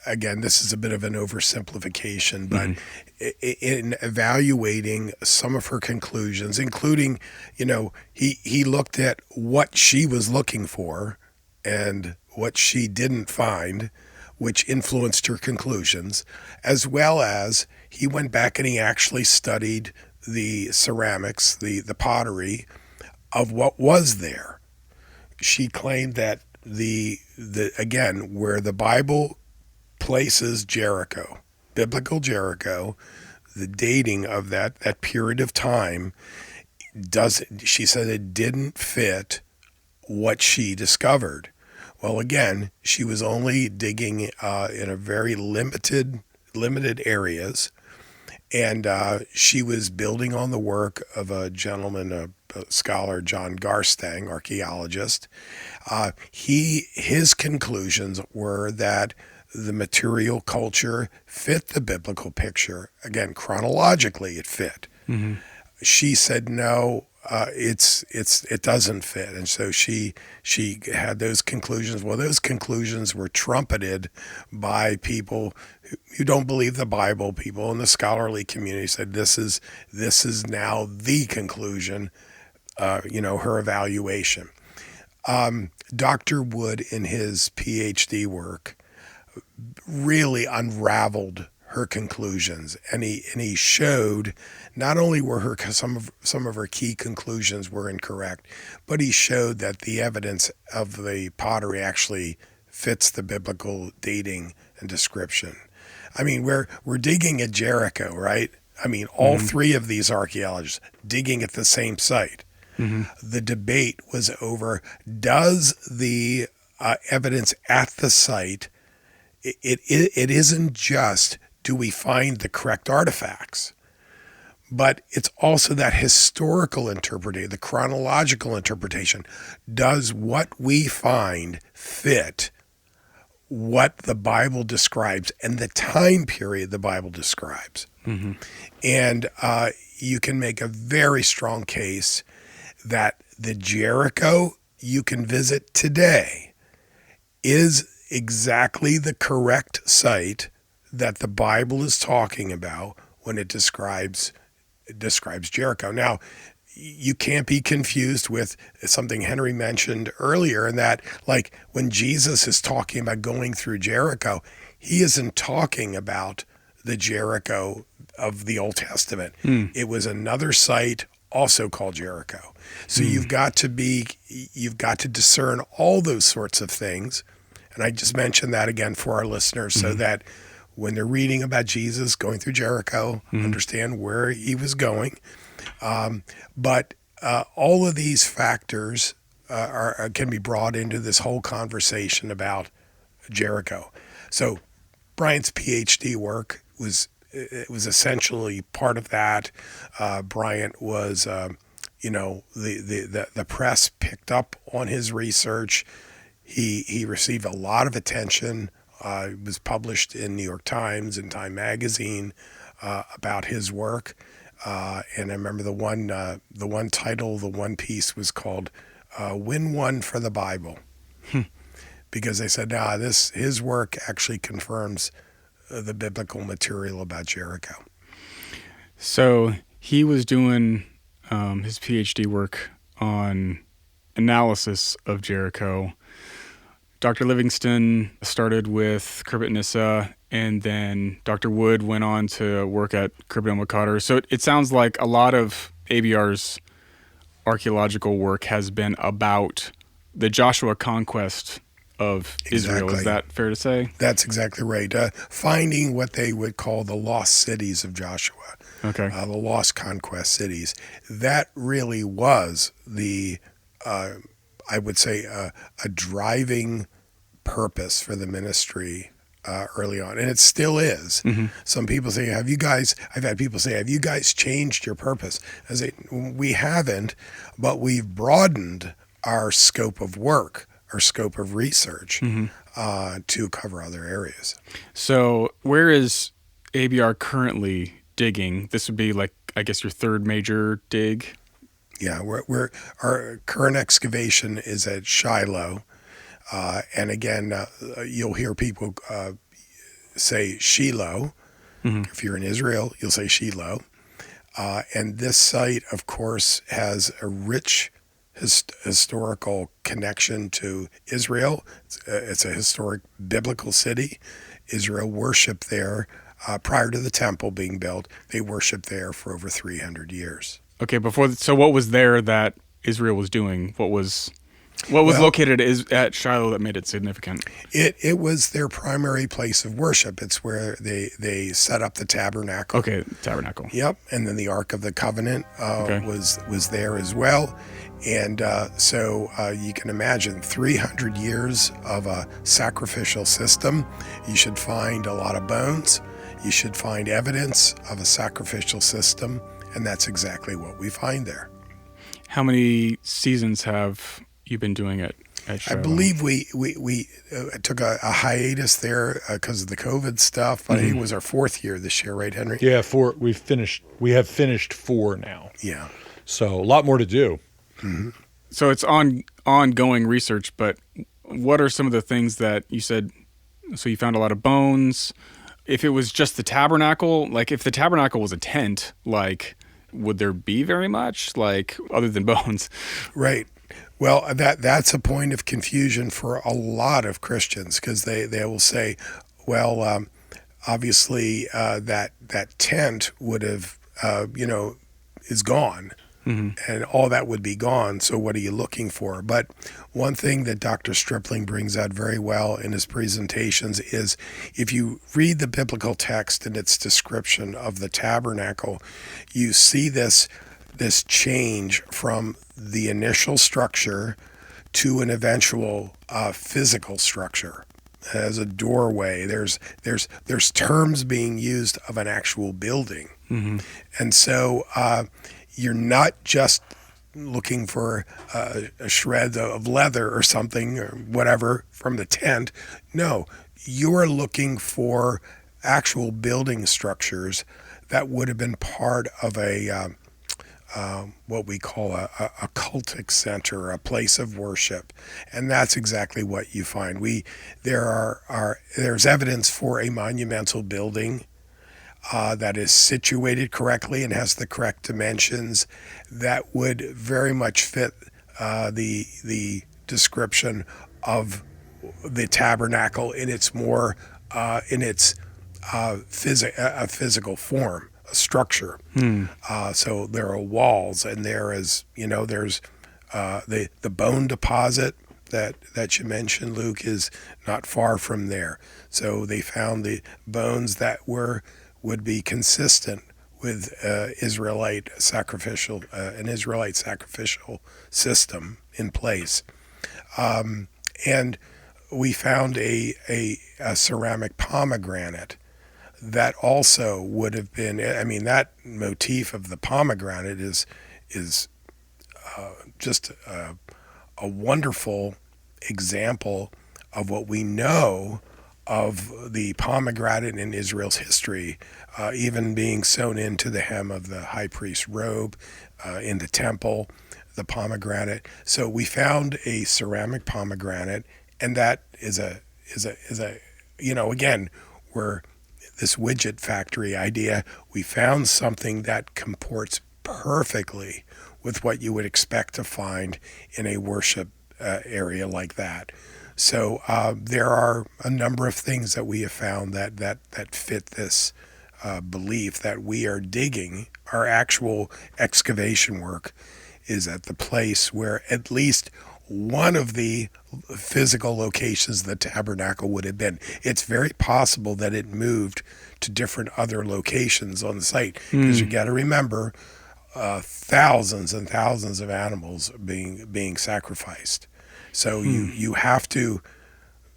again, this is a bit of an oversimplification, but in evaluating some of her conclusions, including, he looked at what she was looking for and what she didn't find, which influenced her conclusions, as well as he went back and he actually studied the ceramics, the pottery of what was there. She claimed that again, where the Bible places Jericho, biblical Jericho, the dating of that period of time she said it didn't fit what she discovered. Well, again, she was only digging in a very limited areas, and she was building on the work of a gentleman, a scholar, John Garstang, archaeologist. His conclusions were that the material culture fit the biblical picture. Again, chronologically, it fit. Mm-hmm. She said no. It doesn't fit, and so she had those conclusions. Well, those conclusions were trumpeted by people who don't believe the Bible. People in the scholarly community said this is now the conclusion. Her evaluation. Dr. Wood, in his PhD work, really unraveled her conclusions, and he showed not only were some of her key conclusions were incorrect, but he showed that the evidence of the pottery actually fits the biblical dating and description. I mean, we're digging at Jericho, right? I mean, all three of these archaeologists digging at the same site. Mm-hmm. The debate was over, does the evidence at the site, it isn't just do we find the correct artifacts, but it's also that historical interpretation, the chronological interpretation. Does what we find fit what the Bible describes and the time period the Bible describes? Mm-hmm. And you can make a very strong case that the Jericho you can visit today is exactly the correct site that the Bible is talking about when it describes Jericho. Now, you can't be confused with something Henry mentioned earlier, in that, like, when Jesus is talking about going through Jericho, he isn't talking about the Jericho of the Old Testament. It was another site also called Jericho. So you've got to discern all those sorts of things. And I just mentioned that again for our listeners, so that when they're reading about Jesus going through Jericho, understand where he was going. But all of these factors can be brought into this whole conversation about Jericho. So Bryant's PhD work was essentially part of that. Bryant was, the press picked up on his research. He received a lot of attention. It was published in New York Times and Time Magazine about his work. And I remember the one title, the one piece was called "Win One for the Bible," because they said, his work actually confirms the biblical material about Jericho. So he was doing his PhD work on analysis of Jericho. Dr. Livingston started with Khirbet Nisya, and then Dr. Wood went on to work at Khirbet el-Maqatir. So it sounds like a lot of ABR's archaeological work has been about the Joshua conquest of Israel. Is that fair to say? That's exactly right. Finding what they would call the lost cities of Joshua. Okay. The lost conquest cities. That really was the, I would say, a driving purpose for the ministry early on, and it still is. Mm-hmm. Some people say, I've had people say, have you guys changed your purpose? I say, we haven't, but we've broadened our scope of work. our scope of research to cover other areas. So where is ABR currently digging? This would be like, I guess, your third major dig. Yeah, our current excavation is at Shiloh, and again, you'll hear people say Shiloh. If you're in Israel, you'll say Shiloh. And this site, of course, has a rich historical connection to Israel. It's a historic biblical city. Israel worshiped there prior to the temple being built. They worshiped there for over 300 years. Okay, so what was there that Israel was doing? What was located at Shiloh that made it significant? It was their primary place of worship. It's where they set up the tabernacle. Okay, tabernacle. Yep, and then the Ark of the Covenant was there as well. And so you can imagine 300 years of a sacrificial system. You should find a lot of bones. You should find evidence of a sacrificial system. And that's exactly what we find there. How many seasons have you been doing it at Shiloh? I believe we took a hiatus there because of the COVID stuff. I think it was our fourth year this year, right, Henry? Yeah, we have finished 4 now. Yeah. So a lot more to do. Mm-hmm. So it's ongoing research, but what are some of the things that you said? So you found a lot of bones. If it was just the tabernacle, like if the tabernacle was a tent, like would there be very much, like other than bones? Right. Well, that's a point of confusion for a lot of Christians because they will say, well, obviously that tent would have, is gone. And all that would be gone. So what are you looking for? But one thing that Dr. Stripling brings out very well in his presentations is if you read the biblical text and its description of the tabernacle, you see this change from the initial structure to an eventual physical structure. As a doorway, there's terms being used of an actual building. And so you're not just looking for a shred of leather or something or whatever from the tent. No, you're looking for actual building structures that would have been part of a what we call a cultic center, a place of worship, and that's exactly what you find. There's evidence for a monumental building that is situated correctly and has the correct dimensions that would very much fit the description of the tabernacle in its more physical form, a structure. So there are walls, and there's the bone deposit that you mentioned, Luke, is not far from there. So they found the bones that would be consistent with an Israelite sacrificial system in place. And we found a ceramic pomegranate that also would have been, that motif of the pomegranate is just a wonderful example of what we know of the pomegranate in Israel's history, even being sewn into the hem of the high priest's robe in the temple, the pomegranate. So we found a ceramic pomegranate, and that is a again, we're this widget factory idea. We found something that comports perfectly with what you would expect to find in a worship area like that. So there are a number of things that we have found that fit this belief that we are digging. Our actual excavation work is at the place where at least one of the physical locations the tabernacle would have been. It's very possible that it moved to different other locations on the site, because you got to remember thousands and thousands of animals being sacrificed. So you have to.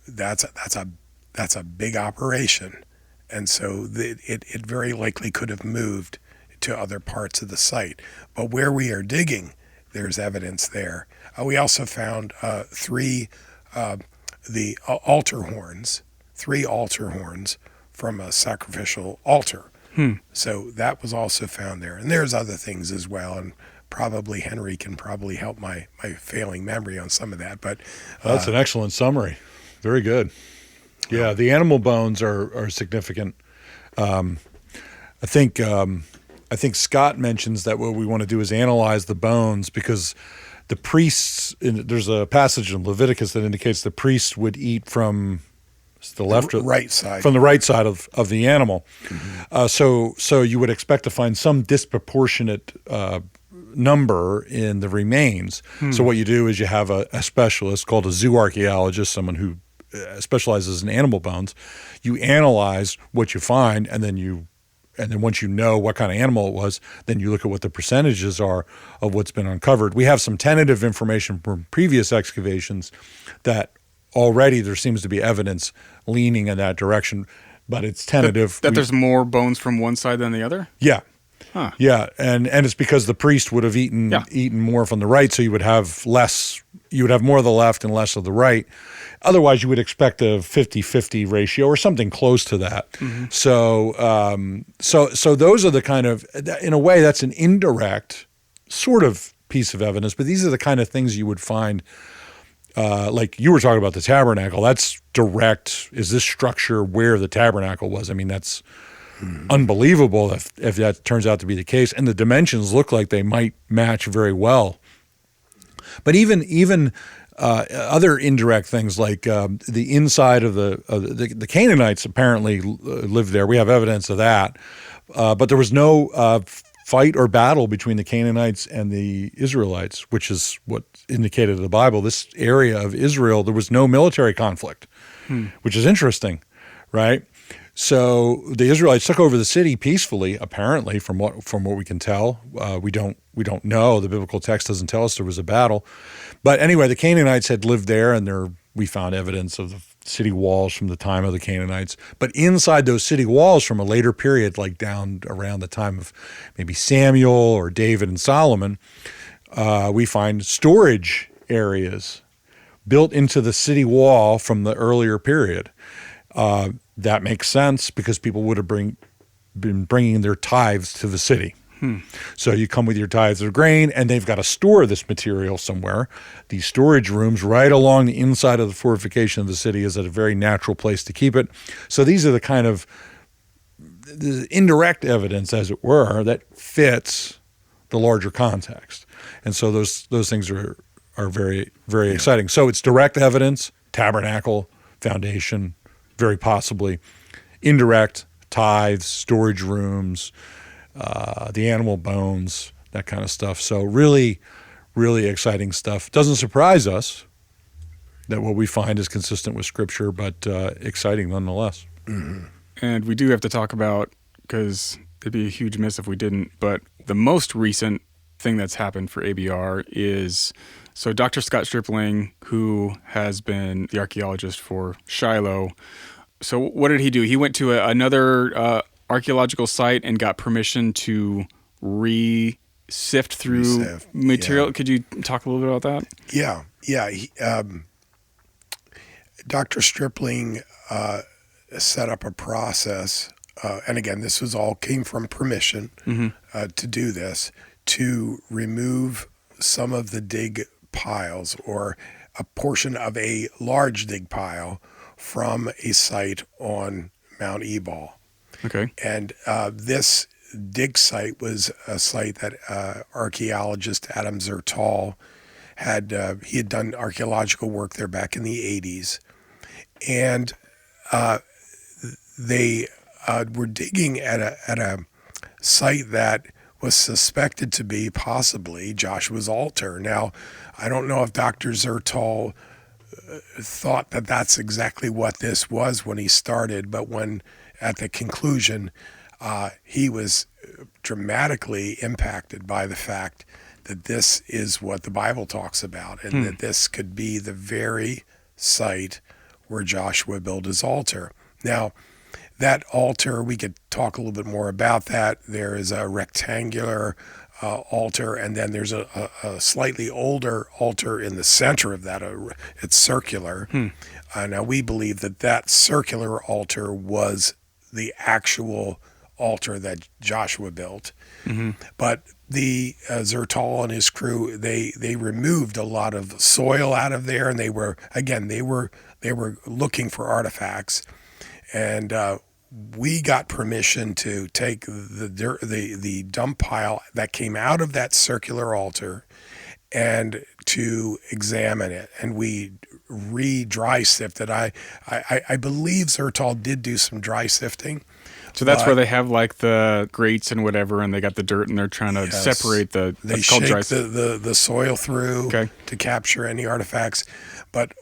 That's a big operation, and so it very likely could have moved to other parts of the site. But where we are digging, there's evidence there. We also found 3 the altar horns, 3 altar horns from a sacrificial altar. So that was also found there. And there's other things as well. And probably Henry can probably help my failing memory on some of that. But that's an excellent summary. Very good. Yeah, the animal bones are significant. I think Scott mentions that what we want to do is analyze the bones because the priests, there's a passage in Leviticus that indicates the priests would eat from the left or right side, from the right side of the animal. So you would expect to find some disproportionate number in the remains. So what you do is you have a specialist called a zoo archaeologist, someone who specializes in animal bones. You analyze what you find, and then once you know what kind of animal it was, then you look at what the percentages are of what's been uncovered. We have some tentative information from previous excavations that already there seems to be evidence leaning in that direction, but it's tentative. That there's more bones from one side than the other? Yeah. Huh. Yeah, and it's because the priest would have eaten more from the right, so you would have less. You would have more of the left and less of the right. Otherwise, you would expect a 50-50 ratio or something close to that. So those are the kind of, in a way, that's an indirect sort of piece of evidence. But these are the kind of things you would find, like you were talking about the tabernacle. That's direct. Is this structure where the tabernacle was? I mean, that's unbelievable if that turns out to be the case. And the dimensions look like they might match very well. But even other indirect things like the inside of the Canaanites apparently lived there. We have evidence of that. But there was no fight or battle between the Canaanites and the Israelites, which is what indicated in the Bible. This area of Israel, there was no military conflict, which is interesting, right? So the Israelites took over the city peacefully, apparently, from what we can tell. We don't know. The biblical text doesn't tell us there was a battle. But anyway, the Canaanites had lived there, and we found evidence of the city walls from the time of the Canaanites. But inside those city walls from a later period, like down around the time of maybe Samuel or David and Solomon, we find storage areas built into the city wall from the earlier period. That makes sense because people would have been bringing their tithes to the city. So you come with your tithes of grain, and they've got to store this material somewhere. These storage rooms right along the inside of the fortification of the city is a very natural place to keep it. So these are the kind of the indirect evidence, as it were, that fits the larger context. And so those things are very, very exciting. So it's direct evidence, tabernacle, foundation, very possibly indirect, tithes, storage rooms, the animal bones, that kind of stuff. So really, really exciting stuff. Doesn't surprise us that what we find is consistent with Scripture, but exciting nonetheless. And we do have to talk about, because it'd be a huge miss if we didn't, but the most recent thing that's happened for ABR is, so Dr. Scott Stripling, who has been the archaeologist for Shiloh, so what did he do? He went to another archaeological site and got permission to sift through material. Yeah. Could you talk a little bit about that? Yeah. Dr. Stripling set up a process, and again, this came from permission to do this, to remove some of the dig piles or a portion of a large dig pile from a site on Mount Ebal. Okay. And this dig site was a site that archaeologist Adam Zertal he had done archaeological work there back in the 80s. And they were digging at a site that was suspected to be possibly Joshua's altar. Now, I don't know if Dr. Zertal thought that that's exactly what this was when he started, but when at the conclusion, he was dramatically impacted by the fact that this is what the Bible talks about, and that this could be the very site where Joshua built his altar. Now, that altar, we could talk a little bit more about that. There is a rectangular altar, and then there's a slightly older altar in the center of that. It's circular. Now we believe that circular altar was the actual altar that Joshua built. But the Zertal and his crew, they removed a lot of soil out of there, and they were looking for artifacts, and we got permission to take the dump pile that came out of that circular altar and to examine it, and we dry sifted. I believe Zertal did do some dry sifting. So that's where they have like the grates and whatever, and they got the dirt, and they're trying to separate They called dry shake the soil through to capture any artifacts. But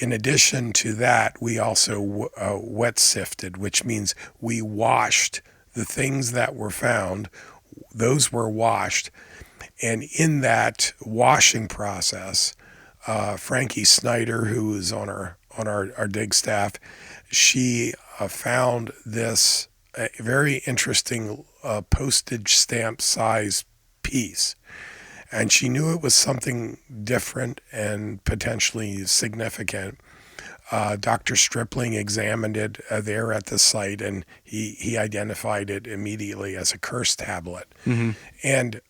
in addition to that, we also wet sifted, which means we washed the things that were found. Those were washed. And in that washing process, Frankie Snyder, who is on our dig staff, she found this very interesting postage stamp size piece. And she knew it was something different and potentially significant. Dr. Stripling examined it there at the site, and he identified it immediately as a curse tablet. And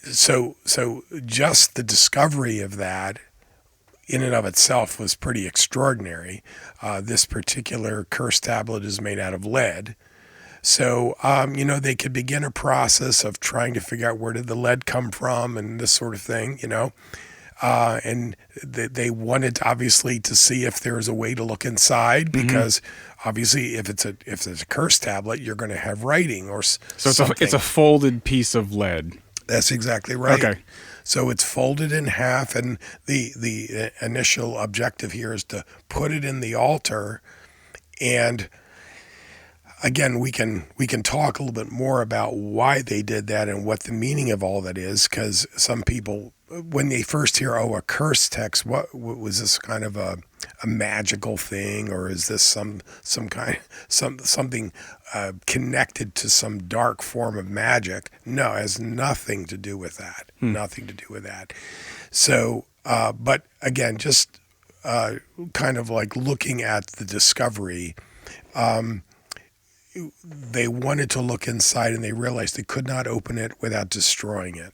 so just the discovery of that in and of itself was pretty extraordinary. This particular curse tablet is made out of lead. So, they could begin a process of trying to figure out where did the lead come from and this sort of thing, and they wanted obviously to see if there was a way to look inside, because obviously if it's a curse tablet, you're going to have writing or something. It's a folded piece of lead. That's exactly right. Okay. So it's folded in half, and the initial objective here is to put it in the altar. And again, we can talk a little bit more about why they did that and what the meaning of all that is, because some people, when they first hear, a curse text, what was this kind of a magical thing, or is this something connected to some dark form of magic? No, it has nothing to do with that. Nothing to do with that. So, but again, just kind of like looking at the discovery, they wanted to look inside, and they realized they could not open it without destroying it.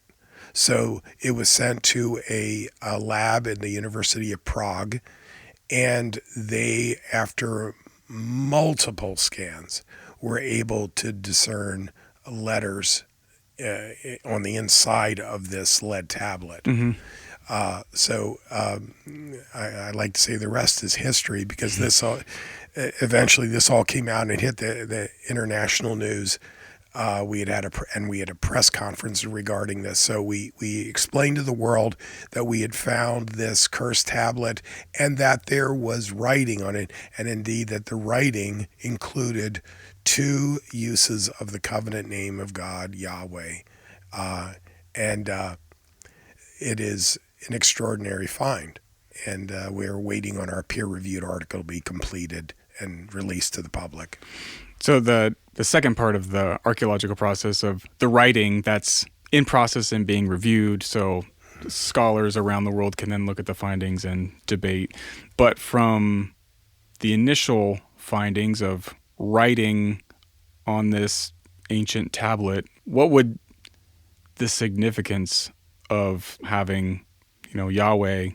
So it was sent to a lab in the University of Prague, and they, after multiple scans, were able to discern letters on the inside of this lead tablet. I like to say the rest is history, because eventually this all came out and it hit the international news. We had a press conference regarding this. So we explained to the world that we had found this cursed tablet and that there was writing on it, and indeed that the writing included 2 uses of the covenant name of God, Yahweh. It is an extraordinary find. And we're waiting on our peer-reviewed article to be completed and released to the public. So the second part of the archaeological process of the writing that's in process and being reviewed, so scholars around the world can then look at the findings and debate. But from the initial findings of writing on this ancient tablet, what would the significance of having, Yahweh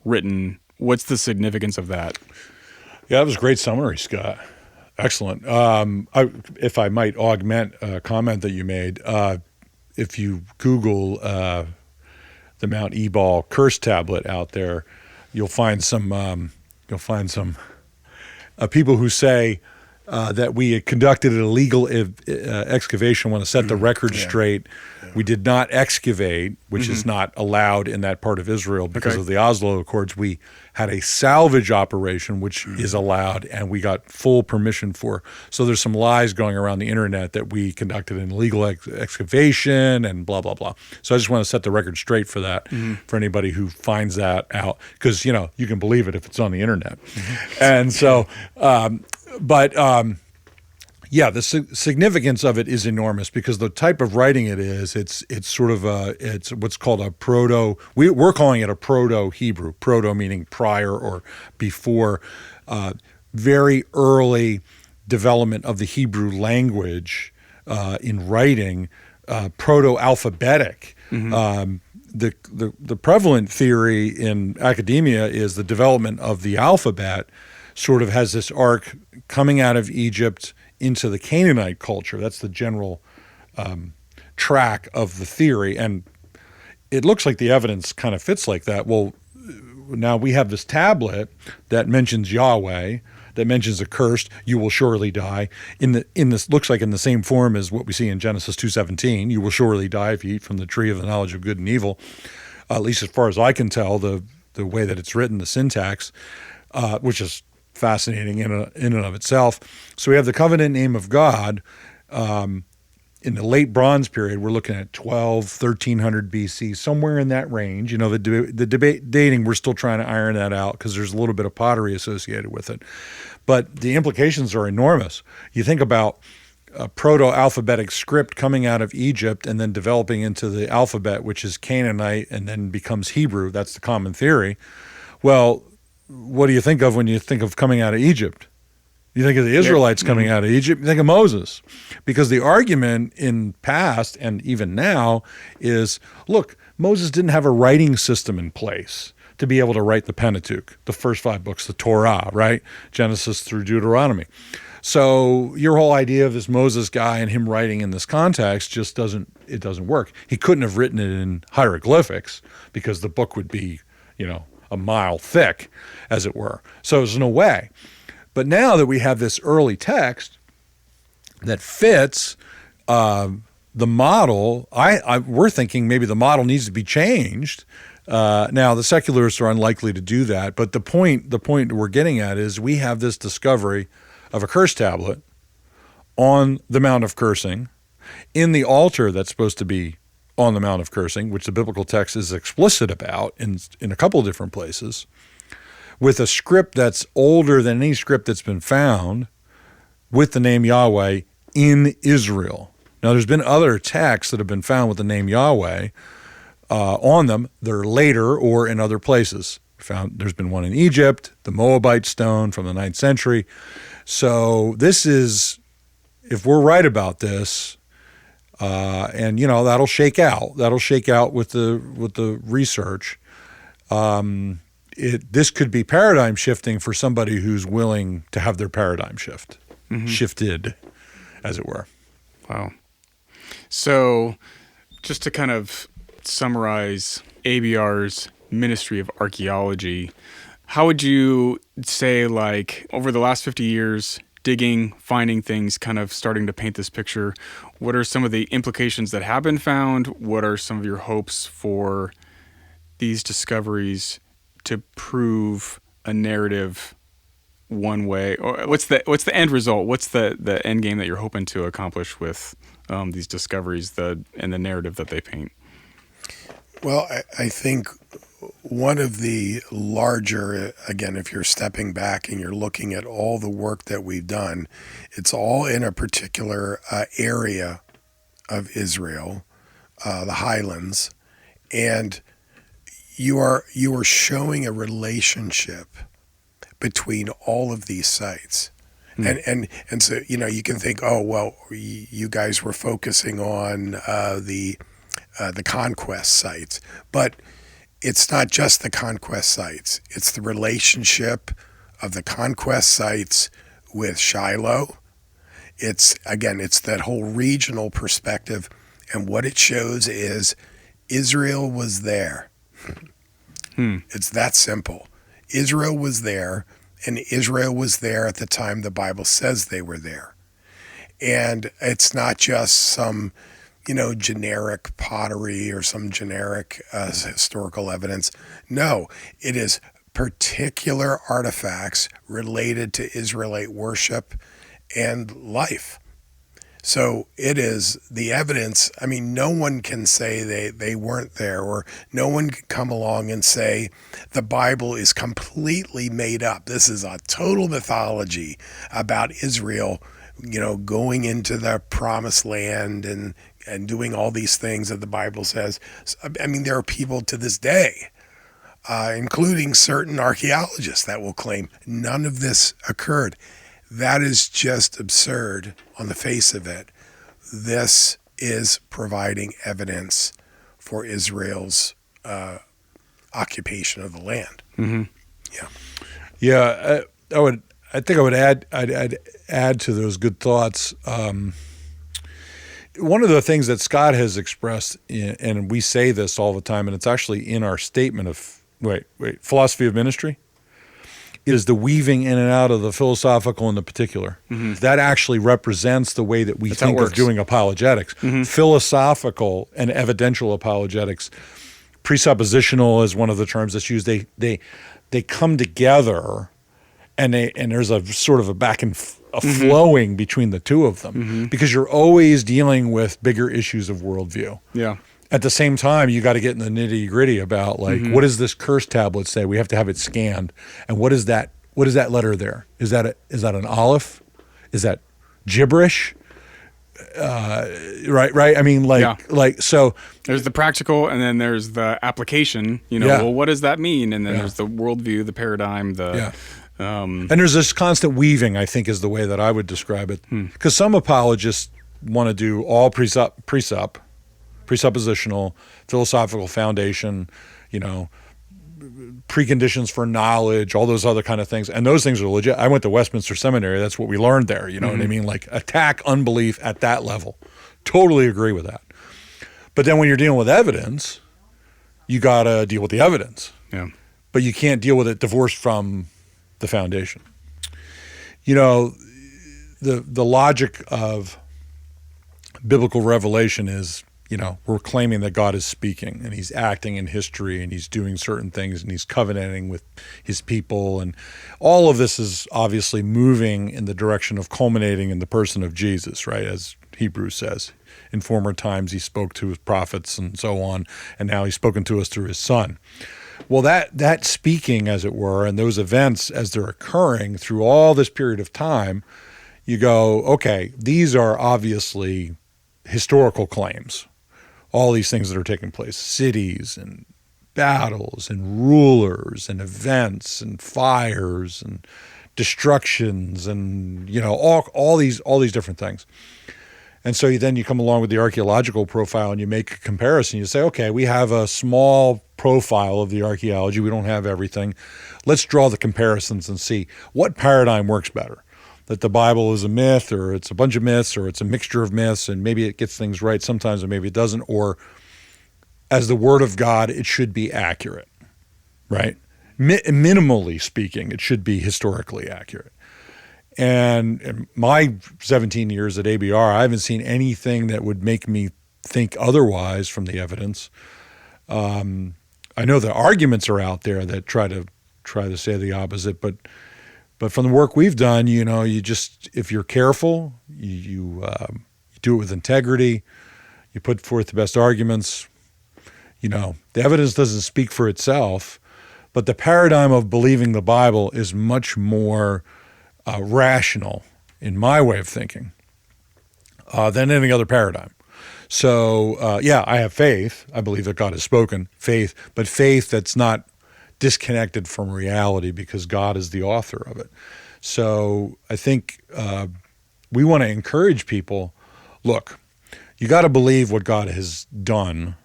written, what's the significance of that? Yeah, that was a great summary, Scott. Excellent. If I might augment a comment that you made, if you Google the Mount Ebal curse tablet out there, you'll find some people who say that we had conducted an illegal excavation. Want to set the record straight. We did not excavate, which is not allowed in that part of Israel because of the Oslo Accords. We had a salvage operation, which is allowed, and we got full permission for. So there's some lies going around the internet that we conducted an illegal excavation and blah, blah, blah. So I just want to set the record straight for that, for anybody who finds that out, because, you can believe it if it's on the internet. And so, Yeah, the significance of it is enormous because the type of writing it is, it's sort of it's what's called a proto. We're calling it a proto-Hebrew. Proto meaning prior or before. Very early development of the Hebrew language in writing, proto-alphabetic. The prevalent theory in academia is the development of the alphabet sort of has this arc coming out of Egypt into the Canaanite culture. That's the general track of the theory. And it looks like the evidence kind of fits like that. Well, now we have this tablet that mentions Yahweh, that mentions a cursed, you will surely die. In this looks like in the same form as what we see in Genesis 2:17, you will surely die if you eat from the tree of the knowledge of good and evil. At least as far as I can tell, the way that it's written, the syntax, which is fascinating in and of itself. So we have the covenant name of God. In the late Bronze period, we're looking at 1300 BC, somewhere in that range. You know, the debate dating, we're still trying to iron that out because there's a little bit of pottery associated with it. But the implications are enormous. You think about a proto-alphabetic script coming out of Egypt and then developing into the alphabet, which is Canaanite and then becomes Hebrew. That's the common theory. Well, what do you think of when you think of coming out of Egypt? You think of the Israelites coming out of Egypt, you think of Moses. Because the argument in past and even now is, look, Moses didn't have a writing system in place to be able to write the Pentateuch, the first 5 books, the Torah, right? Genesis through Deuteronomy. So your whole idea of this Moses guy and him writing in this context just doesn't work. He couldn't have written it in hieroglyphics because the book would be, a mile thick, as it were. So there's no way. But now that we have this early text that fits the model, we're thinking maybe the model needs to be changed. Now, the secularists are unlikely to do that, but the point we're getting at is we have this discovery of a curse tablet on the Mount of Cursing, in the altar that's supposed to be on the Mount of Cursing, which the biblical text is explicit about in a couple of different places, with a script that's older than any script that's been found with the name Yahweh in Israel. Now, there's been other texts that have been found with the name Yahweh on them. They're later or in other places. There's been one in Egypt, the Moabite stone from the 9th century. So this is, if we're right about this, and that'll shake out. That'll shake out with the research. This could be paradigm shifting for somebody who's willing to have their paradigm shifted, as it were. Wow. So just to kind of summarize ABR's Ministry of Archaeology, how would you say, over the last 50 years, digging, finding things, kind of starting to paint this picture, what are some of the implications that have been found? What are some of your hopes for these discoveries to prove a narrative one way? Or what's the end result? What's the end game that you're hoping to accomplish with these discoveries and the narrative that they paint? Well, I think one of the larger, again, if you're stepping back and you're looking at all the work that we've done, it's all in a particular area of Israel, the Highlands, and you are showing a relationship between all of these sites. And so, you can think, oh, well, you guys were focusing on the conquest sites, but it's not just the conquest sites. It's the relationship of the conquest sites with Shiloh. It's that whole regional perspective. And what it shows is Israel was there. It's that simple. Israel was there, and Israel was there at the time the Bible says they were there. And it's not just some generic pottery or some generic historical evidence. No, it is particular artifacts related to Israelite worship and life. So it is the evidence. I mean, no one can say they weren't there, or no one can come along and say the Bible is completely made up. This is a total mythology about Israel going into the promised land and doing all these things that the Bible says. I mean, there are people to this day, including certain archaeologists, that will claim none of this occurred. That is just absurd on the face of it. This is providing evidence for Israel's occupation of the land. Mm-hmm. Yeah. Yeah, I'd add to those good thoughts. One of the things that Scott has expressed, and we say this all the time, and it's actually in our statement of philosophy of ministry, is the weaving in and out of the philosophical and the particular. Mm-hmm. That actually represents the way that we think of doing apologetics. Mm-hmm. Philosophical and evidential apologetics, presuppositional is one of the terms that's used. They come together, and there's a sort of a back and a flowing between the two of them, because you're always dealing with bigger issues of worldview. Yeah. At the same time, you got to get in the nitty gritty about what does this curse tablet say? We have to have it scanned, and what is that? What is that letter there? Is that an aleph? Is that gibberish? Right. I mean, so. There's the practical, and then there's the application. Well, what does that mean? And then there's the worldview, the paradigm, and there's this constant weaving, I think, is the way that I would describe it. Because some apologists want to do all presuppositional, philosophical foundation, preconditions for knowledge, all those other kind of things. And those things are legit. I went to Westminster Seminary. That's what we learned there. You know what I mean? Like, attack unbelief at that level. Totally agree with that. But then when you're dealing with evidence, you got to deal with the evidence. Yeah. But you can't deal with it divorced from the foundation. The logic of biblical revelation is, we're claiming that God is speaking and he's acting in history and he's doing certain things and he's covenanting with his people. And all of this is obviously moving in the direction of culminating in the person of Jesus, right? As Hebrews says, in former times he spoke to his prophets and so on, and now he's spoken to us through his son. Well, that speaking, as it were, and those events as they're occurring through all this period of time, you go, okay, these are obviously historical claims. All these things that are taking place, cities and battles and rulers and events and fires and destructions and all these different things. And so then you come along with the archaeological profile and you make a comparison. You say, okay, we have a small profile of the archaeology. We don't have everything. Let's draw the comparisons and see what paradigm works better. That the Bible is a myth, or it's a bunch of myths, or it's a mixture of myths, and maybe it gets things right sometimes, or maybe it doesn't, or as the Word of God, it should be accurate, right? Minimally speaking, it should be historically accurate. And in my 17 years at ABR, I haven't seen anything that would make me think otherwise from the evidence. I know the arguments are out there that try to say the opposite, but from the work we've done, you just, if you're careful, you do it with integrity, you put forth the best arguments. The evidence doesn't speak for itself, but the paradigm of believing the Bible is much more rational, in my way of thinking, than any other paradigm. So, I have faith. I believe that God has spoken, but faith that's not disconnected from reality because God is the author of it. So I think we want to encourage people, look, you got to believe what God has done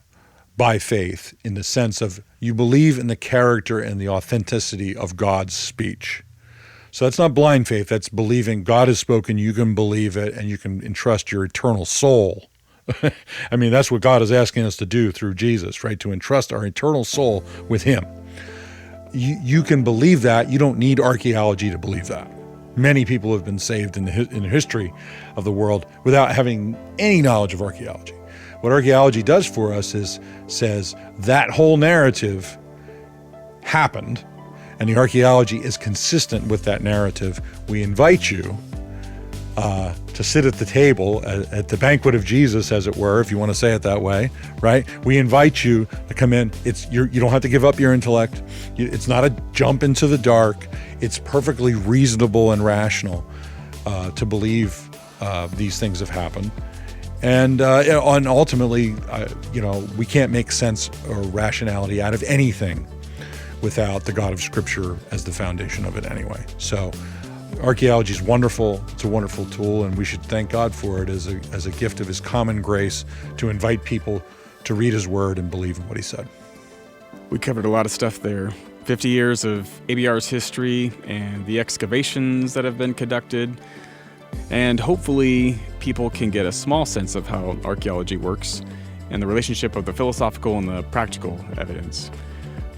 by faith, in the sense of you believe in the character and the authenticity of God's speech. So that's not blind faith. That's believing God has spoken, you can believe it, and you can entrust your eternal soul. I mean, that's what God is asking us to do through Jesus, right? To entrust our eternal soul with him. You can believe that. You don't need archaeology to believe that. Many people have been saved in the history of the world without having any knowledge of archaeology. What archaeology does for us is says that whole narrative happened, and the archaeology is consistent with that narrative. We invite you to sit at the table at the banquet of Jesus, as it were, if you want to say it that way, right? We invite you to come in. You don't have to give up your intellect. It's not a jump into the dark. It's perfectly reasonable and rational to believe these things have happened. And ultimately, we can't make sense or rationality out of anything without the God of Scripture as the foundation of it anyway. So archaeology is wonderful. It's a wonderful tool, and we should thank God for it as a gift of his common grace to invite people to read his word and believe in what he said. We covered a lot of stuff there. 50 years of ABR's history and the excavations that have been conducted. And hopefully people can get a small sense of how archaeology works and the relationship of the philosophical and the practical evidence.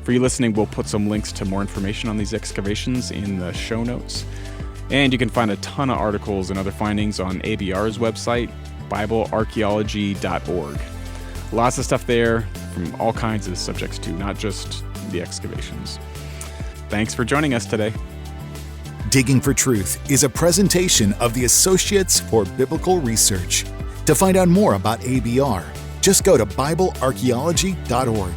For you listening, we'll put some links to more information on these excavations in the show notes. And you can find a ton of articles and other findings on ABR's website, BibleArchaeology.org. Lots of stuff there from all kinds of subjects too, not just the excavations. Thanks for joining us today. Digging for Truth is a presentation of the Associates for Biblical Research. To find out more about ABR, just go to BibleArchaeology.org.